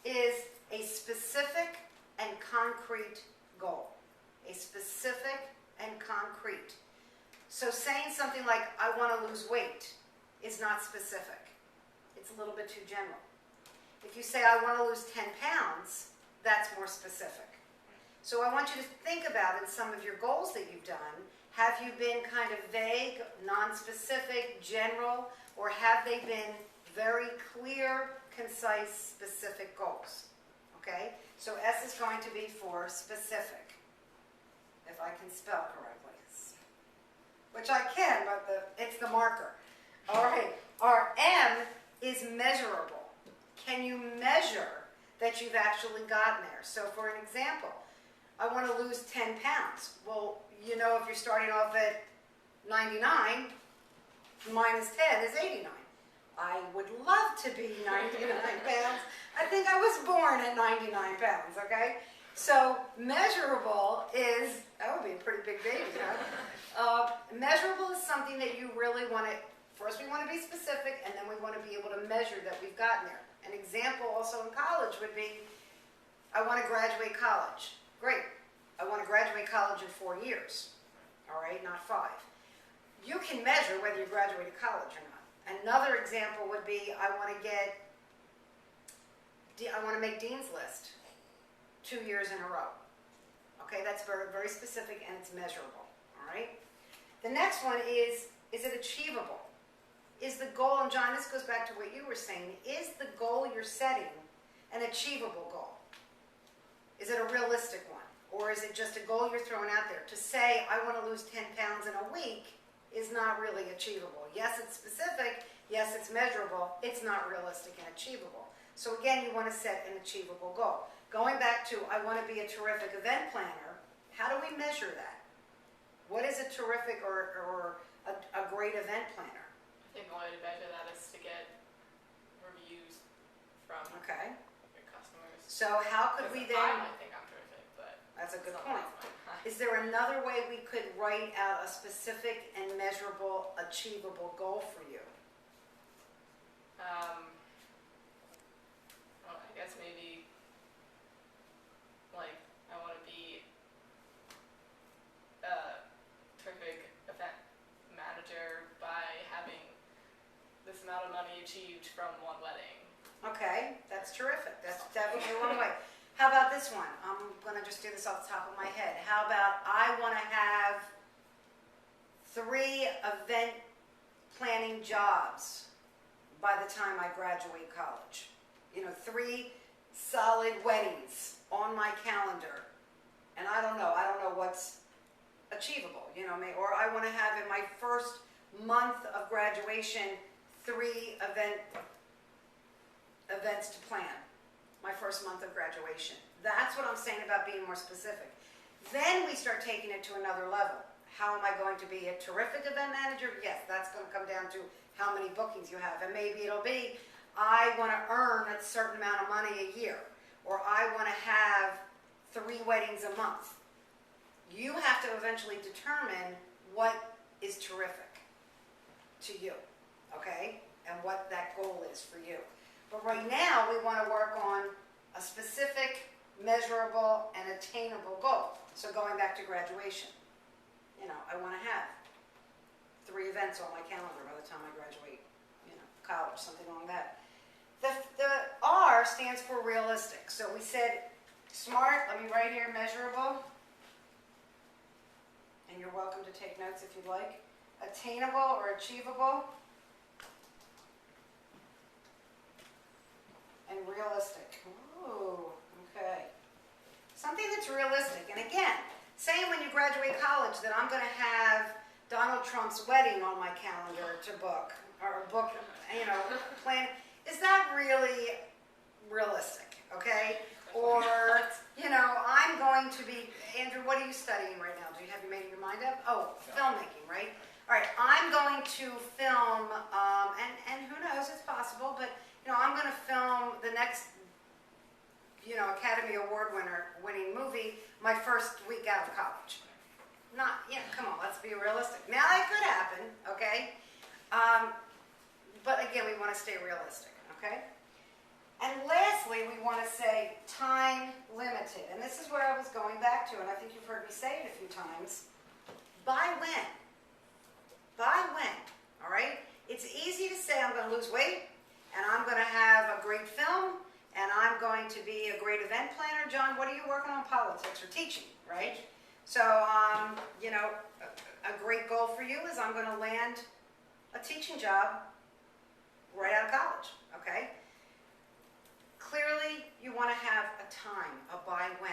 is a specific and concrete goal. A specific and concrete. So saying something like, I want to lose weight, is not specific. It's a little bit too general. If you say, I want to lose 10 pounds, that's more specific. So I want you to think about in some of your goals that you've done, have you been kind of vague, non-specific, general, or have they been very clear, concise, specific goals? Okay? So S is going to be for specific, if I can spell correctly. Which I can, but it's the marker. All right. Our M is measurable. Can you measure that you've actually gotten there? So for an example, I want to lose 10 pounds. Well, you know, if you're starting off at 99, minus 10 is 89. I would love to be 99 pounds. I think I was born at 99 pounds, okay? So measurable is, that would be a pretty big baby, huh? Measurable is something that you really want to, first we want to be specific, and then we want to be able to measure that we've gotten there. An example also in college would be, I want to graduate college. Great. I want to graduate college in 4 years. All right, not 5. You can measure whether you graduated college or not. Another example would be, I want to make Dean's List 2 years in a row. Okay, that's very, very specific and it's measurable. All right. The next one is it achievable? Is the goal, and John, this goes back to what you were saying, is the goal you're setting an achievable goal? Is it a realistic one? Or is it just a goal you're throwing out there? To say, I want to lose 10 pounds in a week is not really achievable. Yes, it's specific. Yes, it's measurable. It's not realistic and achievable. So again, you want to set an achievable goal. Going back to, I want to be a terrific event planner, how do we measure that? What is a terrific or a great event planner? I think the way to measure that is to get reviews from your customers. So how could we then... I might think I'm terrific, but... That's a good point. Is there another way we could write out a specific and measurable, achievable goal for you? Well, I guess maybe, like, I want to be a terrific event manager by having this amount of money achieved from one wedding. Okay, that's terrific. That's definitely one way. How about this one? I'm going to just do this off the top of my head. How about I want to have 3 event planning jobs by the time I graduate college. You know, 3 solid weddings on my calendar. And I don't know what's achievable, you know, or I want to have in my first month of graduation 3 events to plan. My first month of graduation. That's what I'm saying about being more specific. Then we start taking it to another level. How am I going to be a terrific event manager? Yes, that's going to come down to how many bookings you have. And maybe it'll be, I want to earn a certain amount of money a year. Or I want to have 3 weddings a month. You have to eventually determine what is terrific to you. Okay? And what that goal is for you. But right now, we want to work on a specific, measurable, and attainable goal. So going back to graduation, you know, I want to have 3 events on my calendar by the time I graduate, you know, college, something along that. The R stands for realistic. So we said smart, let me write here, measurable. And you're welcome to take notes if you'd like. Attainable or achievable. And realistic. Ooh, okay. Something that's realistic. And again, saying when you graduate college that I'm going to have Donald Trump's wedding on my calendar to book, or book, you know, plan, is that really realistic, okay? Or, you know, I'm going to be, Andrew, what are you studying right now? Have you made your mind up? Oh, filmmaking, right? All right, I'm going to film, and who knows, it's possible, but you know, I'm going to film the next, you know, Academy Award winning movie my first week out of college. Not, yeah, come on, let's be realistic. Now that could happen, okay? But again, we want to stay realistic, okay? And lastly, we want to say time limited. And this is where I was going back to, and I think you've heard me say it a few times. By when? By when? All right? It's easy to say I'm going to lose weight, and I'm going to have a great film, and I'm going to be a great event planner. John, what are you working on? Politics or teaching, right? So, you know, a great goal for you is I'm going to land a teaching job right out of college, okay? Clearly, you want to have a time, a by when.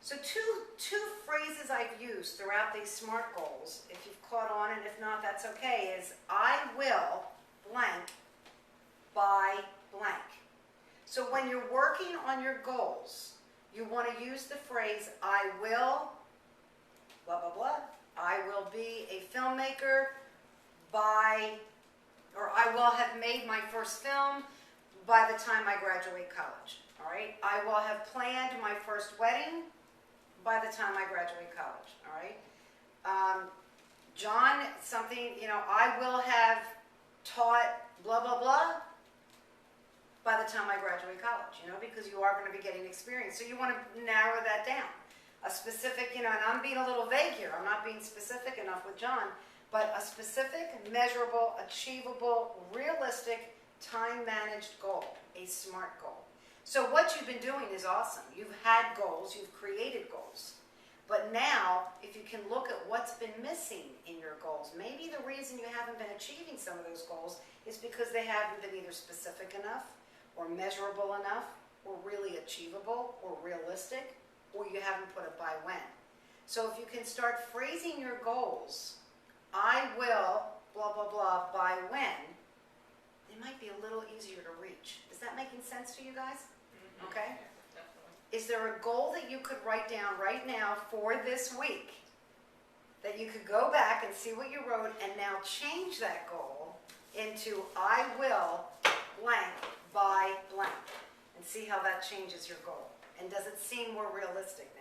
So two phrases I've used throughout these SMART goals, if you've caught on, and if not, that's okay, is I will blank by blank. So when you're working on your goals, you want to use the phrase I will, blah, blah, blah. I will be a filmmaker by, or I will have made my first film by the time I graduate college, all right? I will have planned my first wedding by the time I graduate college, all right? John, something, you know, I will have taught blah, blah, blah by the time I graduate college, you know, because you are going to be getting experience. So you want to narrow that down. A specific, you know, and I'm being a little vague here. I'm not being specific enough with John, but a specific, measurable, achievable, realistic, time-managed goal, a SMART goal. So what you've been doing is awesome. You've had goals, you've created goals. But now, if you can look at what's been missing in your goals, maybe the reason you haven't been achieving some of those goals is because they haven't been either specific enough, or measurable enough, or really achievable, or realistic, or you haven't put a by when. So if you can start phrasing your goals, I will, blah, blah, blah, by when, it might be a little easier to reach. Is that making sense to you guys? Okay? Yeah, definitely. Is there a goal that you could write down right now for this week that you could go back and see what you wrote and now change that goal into I will blank by blank and see how that changes your goal? And does it seem more realistic now?